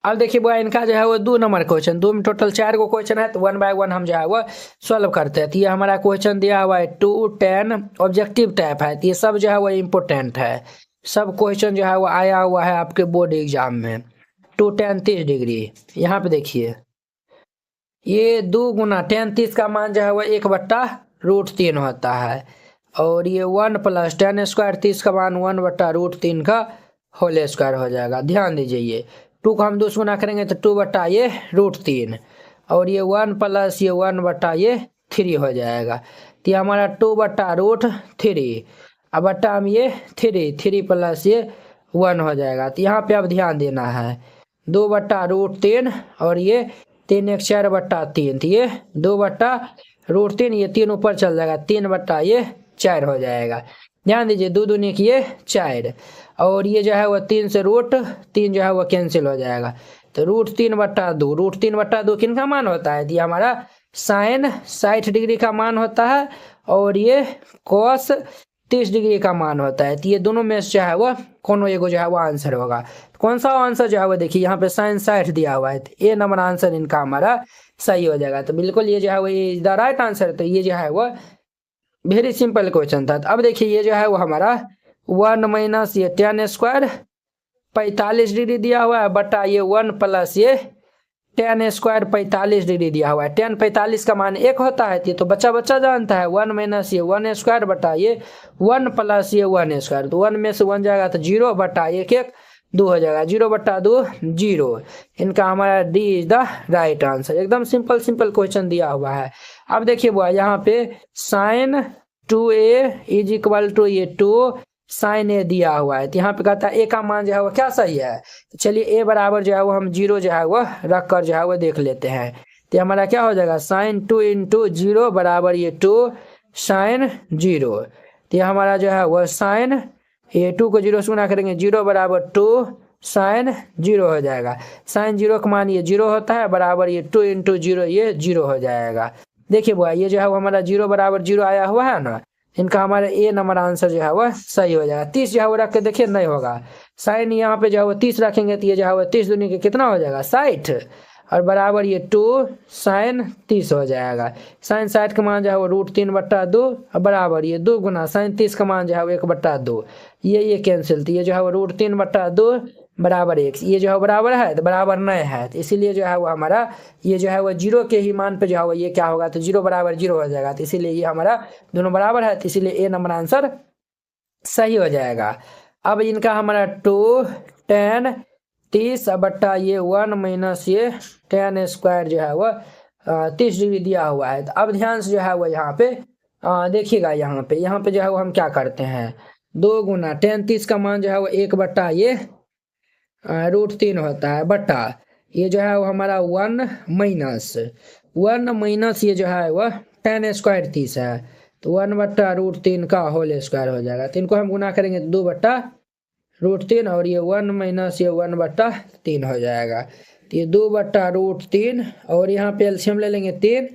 अब देखिए वो इनका जो है वो 2 नंबर क्वेश्चन, 2 में टोटल 4 गो क्वेश्चन है, तो 1 बाय 1 हम जो है वो सॉल्व करते हैं। तो ये हमारा क्वेश्चन दिया हुआ है 2 10 ऑब्जेक्टिव टाइप है, तो ये सब जो है वो इम्पोर्टेंट है। सब क्वेश्चन जो है वो आया हुआ है आपके बोर्ड एग्जाम में। 2 10 30 डिग्री, यहाँ पे देखिए ये 2 गुना 10 30 का मान जो है वो 1/√3 होता है, और ये 1 प्लस 10 स्क्वायर 30 का मान 1/√3 का होल स्क्वायर हो जाएगा। ध्यान दीजिए ये 2 को हम 2 से गुना करेंगे तो 2/√3, और ये 1 प्लस ये 1/3 हो जाएगा। तो ये हमारा 2/√3, अब बट्टा हम ये 3 प्लस ये 1 हो जाएगा। तो यहाँ पे अब ध्यान देना है 2/√3 और ये 3 1 4/3, तो ये 2/√3, ये 3 ऊपर चल जाएगा 3/4 हो जाएगा। ध्यान दीजिए 2 दूनी की ये 4, और ये जो है वो 3 से √3 जो है वो कैंसिल हो जाएगा। तो √3/2, √3/2 किन का मान होता है? ये हमारा साइन 60 डिग्री का मान होता है, और ये कॉस 30 डिग्री का मान होता है। तो ये दोनों में से जो है वो कौन एगो जो है वो आंसर होगा। कौन सा आंसर जो है वो देखिए यहाँ पे साइन 60 दिया हुआ है, तो ए नंबर आंसर इनका हमारा सही हो जाएगा। तो बिल्कुल ये जो है वो इज द राइट आंसर। तो ये जो है वो वेरी सिंपल क्वेश्चन था। तो अब देखिए ये जो है वो हमारा 1 माइनस ये 10 स्क्वायर 45 डिग्री दिया हुआ है, बटा ये 1 प्लस ये 10 स्क्वायर 45 डिग्री दिया हुआ है। 10 45 का मान 1 होता है, ये तो बच्चा बच्चा जानता है। 1 माइनस ये 1 स्क्वायर बटा ये 1 प्लस ये 1 स्क्वायर, तो 1 में से 1 जाएगा तो 0 बटा 1 1 2 हो जाएगा, 0/2 0। इनका हमारा D is the right answer. एकदम सिंपल सिंपल क्वेश्चन दिया हुआ है। अब देखिए वो यहाँ पे sign 2a is equal to ये 2 साइन ए दिया हुआ है, तो यहाँ पे कहता है ए का मान जो है वो क्या सही है। तो चलिए ए बराबर जो है वो हम 0 जो है वो रख कर जो है वो देख लेते हैं। तो हमारा क्या हो जाएगा साइन 2 × 0 बराबर ये 2 साइन 0। तो ये हमारा जो है वो साइन ये 2 को 0 से गुना करेंगे 0 बराबर 2 साइन 0 हो जाएगा। साइन 0 का मान ये 0 होता है, बराबर ये 2 × 0 ये 0 हो जाएगा। देखिए वो ये जो है वो हमारा 0 बराबर 0 आया हुआ है ना, इनका हमारा ए नंबर आंसर जो है वो सही हो जाएगा। 30 जो है वो रख के देखिए नहीं होगा। साइन यहाँ पे जो है वो 30 रखेंगे तो ये जो है वो 30 दूनी के कितना हो जाएगा 60, और बराबर ये 2 साइन 30 हो जाएगा। साइन 60 का मान जो है वो √3/2, और बराबर ये 2 गुना साइन 30 का मान जो है वो 1/2, ये कैंसिल, तो ये जो है वो √3/2 बराबर 1, ये जो है बराबर है तो बराबर नहीं है, तो इसीलिए जो है वो हमारा ये जो है वो 0 के ही मान पे जो है वो ये क्या होगा, तो 0 बराबर 0 हो जाएगा। तो इसीलिए ये हमारा दोनों बराबर है, तो इसीलिए ए नंबर आंसर सही हो जाएगा। अब इनका हमारा 2 10 30 बट्टा ये 1 माइनस ये 10 स्क्वायर जो है वो 30 डिग्री दिया हुआ है। तो अब ध्यान से जो है वो यहाँ पे देखिएगा, यहाँ पे जो है वो हम क्या करते हैं 2 गुना 10 30 का मान जो है वो 1 बट्टा ये √3 होता है, बट्टा ये जो है वो हमारा 1 माइनस ये जो है वो 10 स्क्वायर 30 है, तो 1/√3 का होल स्क्वायर हो जाएगा। तो इनको हम गुना करेंगे 2/√3, और ये 1 माइनस ये 1/3 हो जाएगा। तो ये 2/√3, और यहाँ पे एलसीएम ले लेंगे 3,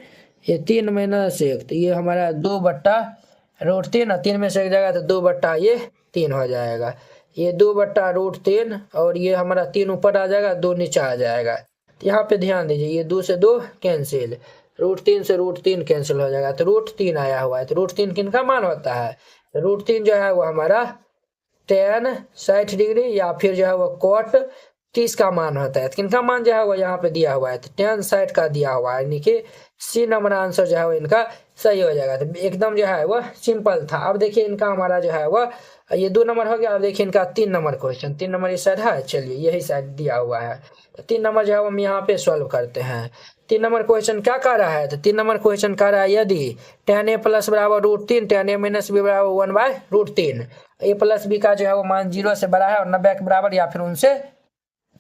ये 3 माइनस 1, तो ये हमारा 2/√3, और 3 में से एक जाएगा तो 2/3 हो जाएगा। ये 2/√3, और ये हमारा 3 ऊपर आ जाएगा 2 नीचे आ जाएगा। तो यहाँ पे ध्यान दीजिए ये 2 से 2 कैंसिल, √3 से √3 कैंसिल हो जाएगा, तो √3 आया हुआ है। तो √3 किन का मान होता है, √3 जो है वो हमारा tan 60 डिग्री या फिर जो है वो cot 30 का मान होता है। किन का मान जो है वो यहाँ पे दिया हुआ है, तो tan 60 का दिया हुआ है, यानी कि सी नंबर आंसर जो है वो इनका सही हो जाएगा। तो एकदम जो है वो सिंपल था। अब देखिए इनका हमारा जो है वो ये 2 नंबर हो गया। अब देखिए इनका 3 नंबर क्वेश्चन, 3 नंबर इस साइड है, चलिए यही साइड दिया हुआ है। तो 3 नंबर जो है हम यहाँ पे सॉल्व करते हैं। 3 नंबर क्वेश्चन क्या कह रहा है, तो 3 नंबर क्वेश्चन कह रहा है यदि tan a प्लस बराबर √3 tan a माइनस b बराबर 1/√3, a प्लस b का जो है वो मान 0 से बड़ा है और 90 के बराबर या फिर उनसे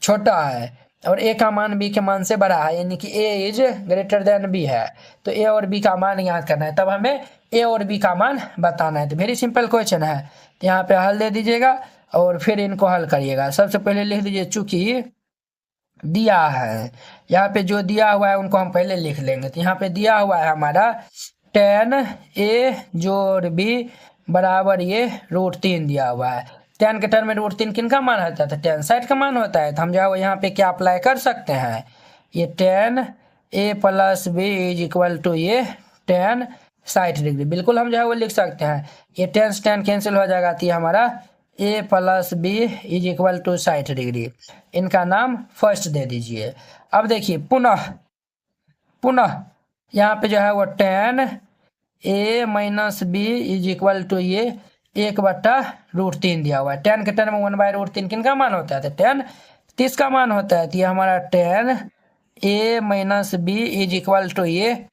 छोटा है, और a का मान b के मान से बड़ा है, यानी कि a is greater than b है। तो a और b का मान याद करना है, तब हमें a और b का मान बताना है। तो वेरी सिंपल क्वेश्चन है। तो यहाँ पे हल दे दीजिएगा और फिर इनको हल करिएगा। सबसे पहले लिख दीजिए चूंकि दिया है, यहाँ पे जो दिया हुआ है उनको हम पहले लिख लेंगे। तो यहाँ पे दिया हुआ है हमारा tan a जोड़ b बराबर ये √3 दिया हुआ है। tan के टर्म में √3 किन का मान होता है? तो tan 60 का मान होता है। तो हम जो है वो यहाँ पे क्या अप्लाई कर सकते हैं, ये tan a + b = ये tan 60 डिग्री, बिल्कुल हम जो है वो लिख सकते हैं। ये tan कैंसिल हो जाएगा, तो ये हमारा a + b = 60 डिग्री। इनका नाम फर्स्ट दे दीजिए। अब देखिए पुनः यहाँ पे जो है वो tan a - b = ये 1/√3 दिया हुआ है। tan के टर्म में 1/√3 किन का मान होता है? तो tan 30 का मान होता है। तो ये हमारा tan a - b = ये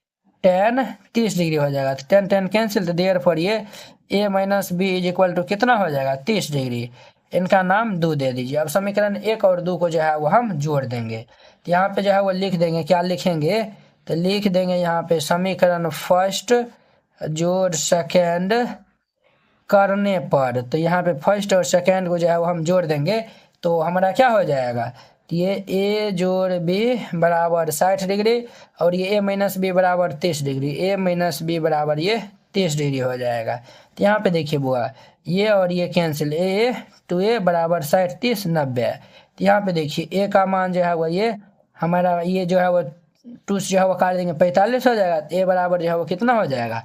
tan 30 डिग्री हो जाएगा। तो tan कैंसिल, तो देयरफॉर ये a - b = कितना हो जाएगा? 30 डिग्री। इनका नाम 2 दे दीजिए। अब समीकरण 1 और 2 को जो है वो हम जोड़ देंगे। तो यहाँ पे जो है वो लिख देंगे, क्या लिखेंगे? तो लिख देंगे यहाँ पे समीकरण फर्स्ट जोड़ सेकेंड करने पर। तो यहाँ पे फर्स्ट और सेकेंड को जो है वो हम जोड़ देंगे, तो हमारा क्या हो जाएगा? तो ये a जोड़ b बराबर 60 डिग्री और ये a - b बराबर 30 डिग्री, a - b बराबर ये 30 डिग्री हो जाएगा। तो यहाँ पे देखिए बुआ, ये और ये कैंसिल, a to a बराबर 60 30 90। तो यहाँ पे देखिए a का मान जो है वो ये हमारा ये जो है वो 2 जो है वो काट देंगे 45 हो जाएगा। तो a बराबर जो है वो कितना हो जाएगा?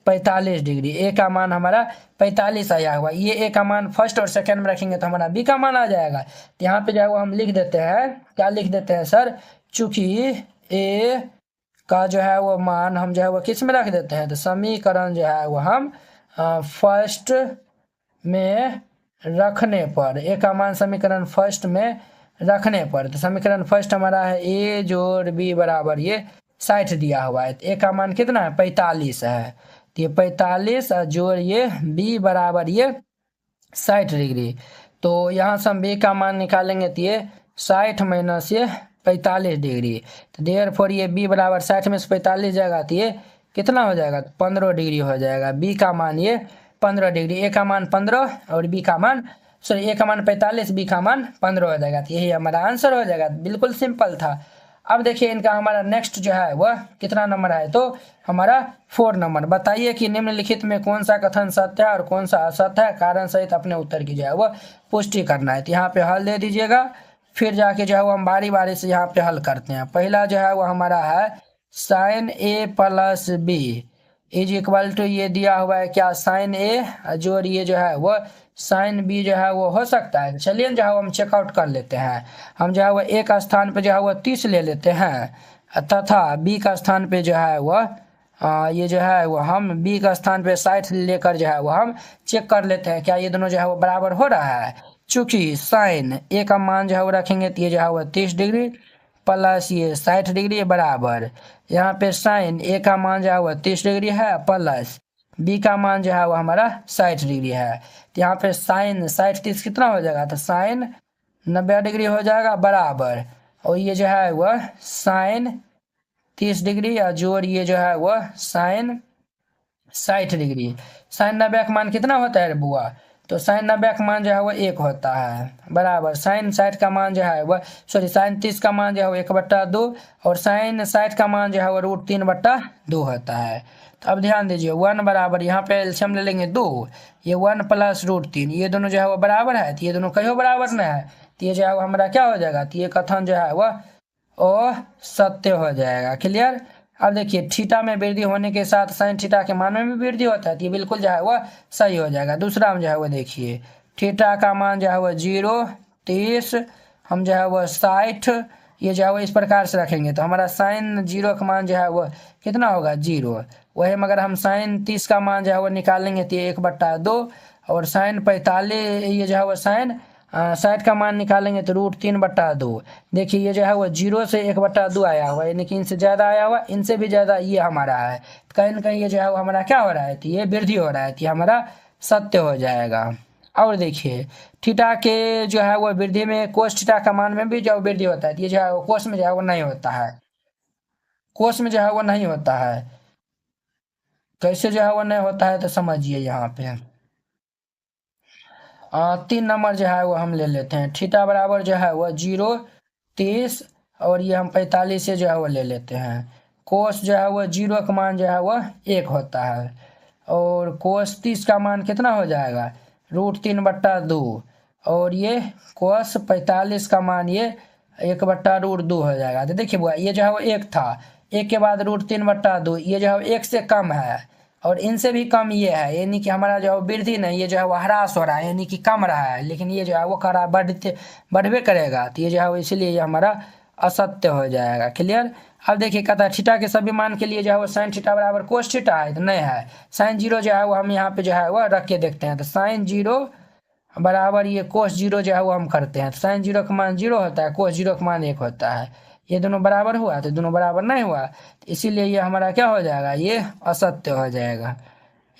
45 डिग्री। ए का मान हमारा 45 आया हुआ। ये ए का मान फर्स्ट और सेकंड में रखेंगे तो हमारा बी का मान आ जाएगा। तो यहाँ पे जो है वो हम लिख देते हैं, क्या लिख देते हैं सर? चूंकि ए का जो है वो मान हम जो है वो किस में रख देते हैं? तो समीकरण जो है वो हम फर्स्ट में रखने पर, ए का मान समीकरण फर्स्ट में रखने पर, तो समीकरण फर्स्ट हमारा है a जोड़ b बराबर ये 60 दिया हुआ है। तो a का मान कितना है? 45 है। तो ये 45 जोड़ ये b बराबर ये 60 डिग्री। तो यहाँ से हम b का मान निकालेंगे तो ये 60 - ये 45 डिग्री। तो देयरफॉर ये b बराबर 60 में से 45 जाएगा तो ये कितना हो जाएगा? 15 डिग्री हो जाएगा। b का मान ये 15 डिग्री, a का मान 15 और b का मान a का मान 45, b का मान 15 हो जाएगा। तो यही हमारा आंसर हो जाएगा। बिल्कुल सिंपल था। अब देखिए इनका हमारा नेक्स्ट जो है वह कितना नंबर है? तो हमारा 4 नंबर। बताइए कि निम्नलिखित में कौन सा कथन सत्य है और कौन सा असत्य है, कारण सहित अपने उत्तर की जो है वह पुष्टि करना है। तो यहाँ पे हल दे दीजिएगा, फिर जाके जो है वो हम बारी बारी से यहाँ पे हल करते हैं। पहला जो है वो हमारा है sin a + b = ये दिया हुआ है क्या? sin a जोड़ ये जो है वो sin b जो है वो हो सकता है। चलिए जो है वो हम चेकआउट कर लेते हैं। हम जो है वो a का स्थान पे जो है वो 30 ले लेते हैं तथा b का स्थान पे जो है वो ये जो है वो हम b का स्थान पे 60 लेकर जो है वो हम चेक कर लेते हैं क्या ये दोनों जो है वो बराबर हो रहा है। चूंकि sin a का मान जो है वो रखेंगे तो ये जो है वो 30 डिग्री प्लस ये 60 डिग्री बराबर, यहाँ पे sin a का मान जो है वो 30 डिग्री है प्लस b का मान जो है वो हमारा 60 डिग्री है। तो यहाँ पे sin 60 30 कितना हो जाएगा? तो sin 90 डिग्री हो जाएगा बराबर, और ये जो है वह sin 30 डिग्री या जोड़ ये जो है वह sin 60 डिग्री। sin 90 का मान कितना होता है बुआ? तो sin 90 का मान जो है वो 1 होता है बराबर sin 60 का मान जो है वह sin 30 का मान जो है वो 1/2 और sin 60 का मान जो है वो √3/2 होता है। तो अब ध्यान दीजिए 1 बराबर, यहाँ पे एलसीएम ले लेंगे 2, ये 1 + √3, ये दोनों जो है वो बराबर है। तो ये दोनों कहीं बराबर न है, तो ये जो है वो हमारा क्या हो जाएगा? तो ये कथन जो है वह सत्य हो जाएगा। क्लियर? अब देखिए थीटा में वृद्धि होने के साथ sin थीटा के मान में भी वृद्धि होता है, तो ये बिल्कुल जो है वह सही हो जाएगा। दूसरा हम जो है वो देखिए थीटा का मान जो है वह 0 30 हम जो है वह 60, ये जो है वो इस प्रकार से रखेंगे तो हमारा sin 0 का मान जो है वह कितना होगा? 0। वही मगर हम sin 30 का मान जो है वो निकालेंगे तो ये 1/2 और sin 45 ये जो है वो sin 60 का मान निकालेंगे तो √3/2। देखिए ये जो है वो 0 से 1/2 आया हुआ है, यानी कि इनसे ज़्यादा आया हुआ, इनसे भी ज़्यादा ये हमारा है। कहीं ना कहीं ये जो है वो हमारा क्या हो रहा है? तो ये वृद्धि हो रहा है, तो ये हमारा सत्य हो जाएगा। और देखिए थीटा के जो है वो वृद्धि में कोस थीटा का मान में भी जो वृद्धि होता है, तो ये जो है वो कोस में जो है वो नहीं होता है, कोस में जो है वो नहीं होता है। कैसे जो है वो नहीं होता है? तो समझिए यहाँ पे 3 नंबर जो है वो हम ले लेते हैं। थीटा बराबर जो है वो 0 30 और ये हम 45 से जो है वो ले लेते हैं। कोस जो है वो 0 का मान जो है वो 1 होता है और कोस 30 का मान कितना हो जाएगा? √3/2 और ये cos 45 का मान ये 1/√2 हो जाएगा। तो देखिए बुआ ये जो है वो 1 था, 1 के बाद √3/2 ये जो है 1 से कम है और इनसे भी कम ये है, यानी कि हमारा जो है वृद्धि नहीं, ये जो है वो ह्रास हो रहा है, यानी कि कम रहा है, लेकिन ये जो है वो करा बढ़वे करेगा। तो ये जो है वो इसलिए ये हमारा असत्य हो जाएगा। क्लियर। अब देखिए कहता है थीटा के सभी मान के लिए जो है वो sin थीटा बराबर cos थीटा है, तो नहीं है। sin 0 जो है वो हम यहाँ पे जो है वो रख के देखते हैं। तो sin 0 बराबर ये cos 0 जो है वो हम करते हैं। तो sin 0 का मान 0 होता है, cos 0 का मान 1 होता है। ये दोनों बराबर हुआ, तो दोनों बराबर नहीं हुआ, तो इसीलिए ये हमारा क्या हो जाएगा, ये असत्य हो जाएगा।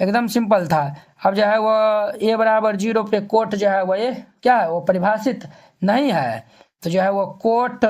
एकदम सिंपल था। अब जो है वो a बराबर 0 पे कोट जो है वो ये क्या है, वो परिभाषित नहीं है। तो जो है वो कोट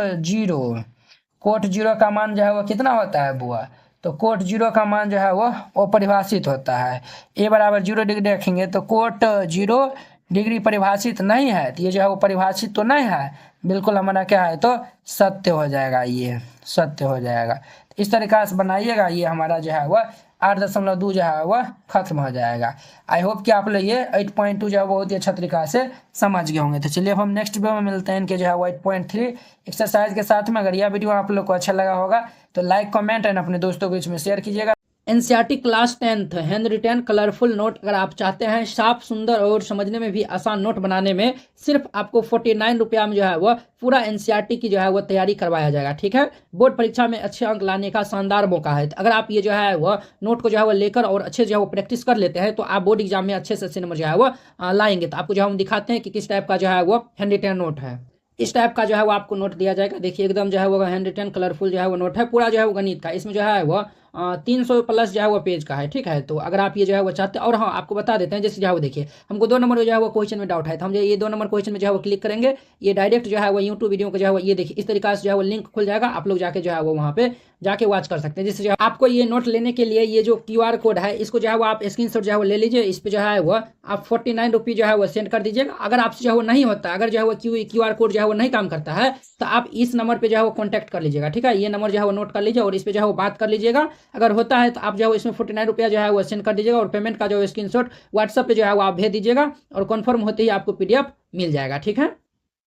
0 का मान जो है वो कितना होता है बुआ, तो कोट 0 का मान जो है वो परिभाषित होता है। a बराबर 0 डिग्री रखेंगे तो कोट 0 डिग्री परिभाषित नहीं है, तो ये जो है वो परिभाषित तो नहीं है, बिल्कुल हमारा क्या है, तो सत्य हो जाएगा, ये सत्य हो जाएगा। इस तरीका से बनाइएगा, ये हमारा जो है वह 8.2 जो है वह खत्म हो जाएगा। आई होप कि आप लोग ये 8.2 जो है बहुत ही अच्छा तरीका से समझ गए होंगे। तो चलिए अब हम नेक्स्ट वीडियो में मिलते हैं इनके जो है वो 8.3 एक्सरसाइज के साथ में। अगर यह वीडियो आप लोग को अच्छा लगा होगा तो लाइक कमेंट एंड अपने दोस्तों के बीच में शेयर कीजिएगा। NCERT class 10th hand retain colourful note अगर आप चाहते हैं साफ सुंदर और समझने में भी आसान नोट बनाने में, सिर्फ आपको 49 रुपया में जो है वह पूरा एनसीईआरटी की जो है वह तैयारी करवाया जाएगा। ठीक है, बोर्ड परीक्षा में अच्छे अंक लाने का शानदार मौका है। अगर आप ये जो है वह नोट को जो है वह लेकर और अच्छे जो है वो प्रैक्टिस कर लेते हैं तो आप बोर्ड एग्जाम में अच्छे से अच्छे नंबर जो है वह लाएंगे। तो आपको जो है हम दिखाते हैं कि किस टाइप का जो है वो हैंड रिटेन नोट है। इस टाइप का जो है वो आपको नोट दिया जाएगा। देखिए एकदम जो है वो हैंड रिटेन कलरफुल जो है वो नोट है, पूरा जो है वो गणित का। इसमें जो है वो 300 प्लस जो है वो पेज का है। ठीक है, तो अगर आप ये जो है वो चाहते हैं, और हाँ आपको बता देते हैं, जैसे जो है वो देखिए हमको 2 नंबर जो है वो क्वेश्चन में डाउट है, तो हम जो ये 2 नंबर क्वेश्चन में जो है वो क्लिक करेंगे, ये डायरेक्ट जो है वो यूट्यूब वीडियो को जो है वो ये देखिए इस तरीका से जो है वो लिंक खुल जाएगा, आप लोग जाके जो है वो वहाँ पे जाके वॉच कर सकते हैं। जिससे जो है आपको ये नोट लेने के लिए ये जो QR कोड है इसको जो है वो आप स्क्रीनशॉट जो है वो ले लीजिए। इस पर जो है वो आप 49 रुपीज़ जो है वो सेंड कर दीजिएगा। अगर आपसे जो है वो नहीं होता, अगर जो है वो QR कोड जो है वो नहीं काम करता है तो आप इस नंबर पे जो है वो कॉन्टैक्ट कर लीजिएगा। ठीक है, ये नंबर जो है वो नोट कर लीजिए और इस पर जो है वो बात कर लीजिएगा। अगर होता है तो आप जो है इसमें 49 रुपया जो है वो सेंड कर दीजिएगा और पेमेंट का जो स्क्रीनशॉट व्हाट्सएप पे जो है वो आप भेज दीजिएगा और कन्फर्म होते ही आपको PDF मिल जाएगा। ठीक है।